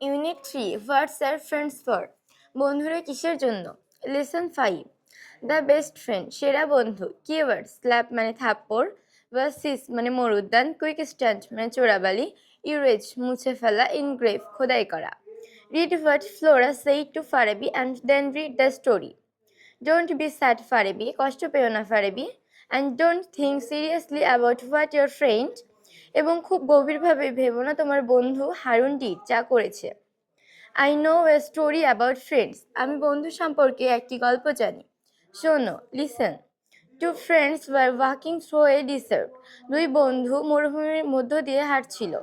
Unit 3 what's are friends for বন্ধুরা কিসের জন্য। লেসন 5 দ্য বেস্ট ফ্রেন্ড সেরা বন্ধু। কিওয়ার্ড স্ল্যাপ মানে থাপ্পড়, ভার্সিস মানে মরুদ্যান, কুইক স্ট্যান্ড মানে চোরাবালি, ইউরেজ মুছে ফেলা, ইনগ্রেভ খোদাই করা। Read what Flora said to Farabi and then read the story. Don't be sad Farabi, কষ্ট পেও না Farabi, and don't think seriously about what your friend, এবং খুব গভীরভাবে ভেবো না তোমার বন্ধু হারুন ডিড যা করেছে। I know a story about friends, আমি বন্ধু সম্পর্কে একটি গল্প জানি। শোনো, listen. Two friends were walking through a desert, দুই বন্ধু মরুভূমির মধ্য দিয়ে হাঁটছিল।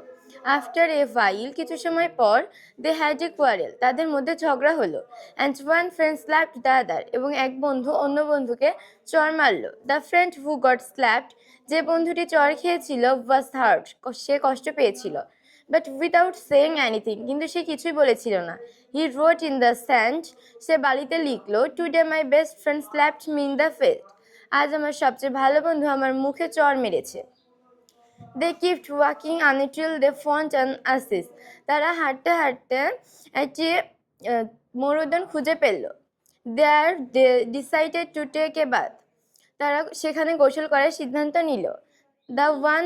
আফটার এ ভাইল, কিছু সময় পর, দে হ্যাড এ কোয়ারেল, তাদের মধ্যে ঝগড়া হলো। And one friend slapped the other, এবং এক বন্ধু অন্য বন্ধুকে চড় মারল। The friend who goat slapped, যে বন্ধুটি চড় খেয়েছিল, ওয়াজ হার্ট, সে কষ্ট পেয়েছিল। বাট উইদাউট সেইং এনিথিং, কিন্তু সে কিছুই বলেছিল না। He wrote in the sand, সে বালিতে লিখলো, today my best friend slapped me in the face, আজ আমার সবচেয়ে ভালো বন্ধু আমার মুখে চড় মেরেছে। They kept walking until they found an oasis, তারা হাঁটতে হাঁটতে একটি মরুদ্যান খুঁজে পেল। There they decided to take a bath, তারা সেখানে গোসল করার সিদ্ধান্ত নিল। The one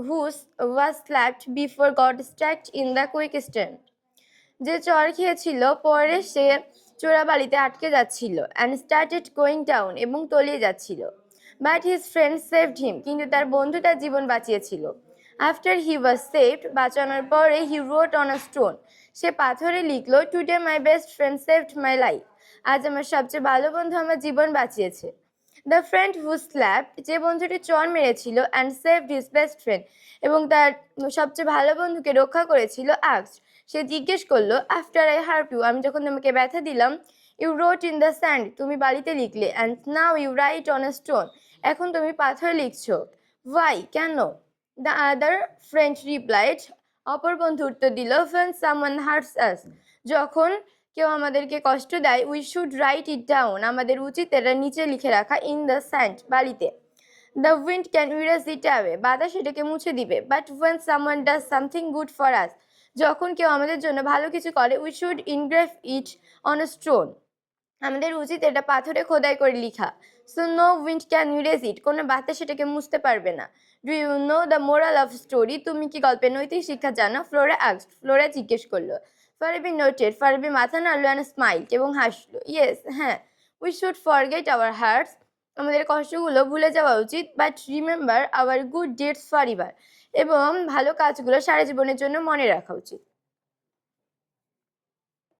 who was slapped before got stuck in the quick stand, যে চর খেয়েছিল পরে সে চোরাবালিতে আটকে যাচ্ছিল। অ্যান্ড স্টার্টেড গোয়িং ডাউন, এবং তলিয়ে যাচ্ছিল। বাট হিজ ফ্রেন্ড সেভড হিম, কিন্তু তার বন্ধু তার জীবন বাঁচিয়েছিল। আফটার হি ওয়াজ সেভড, বাঁচানোর পরে, হি রোট অন আ স্টোন, সে পাথরে লিখলো, today my best friend saved my life, আজ আমার সবচেয়ে ভালো বন্ধু আমার জীবন বাঁচিয়েছে। দ্য ফ্রেন্ড হু স্ল্যাপড, যে বন্ধুটি চর মেরেছিল, and saved his best friend, এবং তার সবচেয়ে ভালো বন্ধুকে রক্ষা করেছিল, আস্কড, সে জিজ্ঞেস করলো, আফটার আই হার্ট ইউ, আমি যখন তোমাকে ব্যথা দিলাম, you wrote in the sand, তুমি বালিতে লিখলে, and now you write on a stone, এখন তুমি পাথরে লিখছো। ওয়াই, কেন? দ্য আদার ফ্রেন্ড রিপ্লাইড, অপর বন্ধু উত্তর দিল, when someone hurts us, যখন কেউ আমাদেরকে কষ্ট দেয়, we should write it down, আমাদের উচিত এটা নিচে লিখে রাখা, ইন দ্য স্যান্ড, বালিতে। The wind can erase it away, বাতাস এটাকে মুছে দিবে। But when someone does something good for us, যখন কেউ আমাদের জন্য ভালো কিছু করে, we should engrave it on a stone, আমাদের উচিত এটা পাথরে খোদাই করে লিখা। So no wind can erase it, কোনো বাতাস সেটাকে মুছতে পারবে না। Do you know the moral of story, তুমি কি গল্পের নৈতিক শিক্ষা জানো? ফ্লোরা আস্কড, ফ্লোরা জিজ্ঞেস করলো। ফারাবি নোটেড, ফারাবি মাথা নাড়লো অ্যান্ড স্মাইল, এবং হাসলো। ইয়েস, হ্যাঁ। We should forget our hertz, আমাদের কষ্টগুলো ভুলে যাওয়া উচিত। But remember our good deeds for ever, এবং ভালো কাজগুলো সারা জীবনের জন্য মনে রাখা উচিত।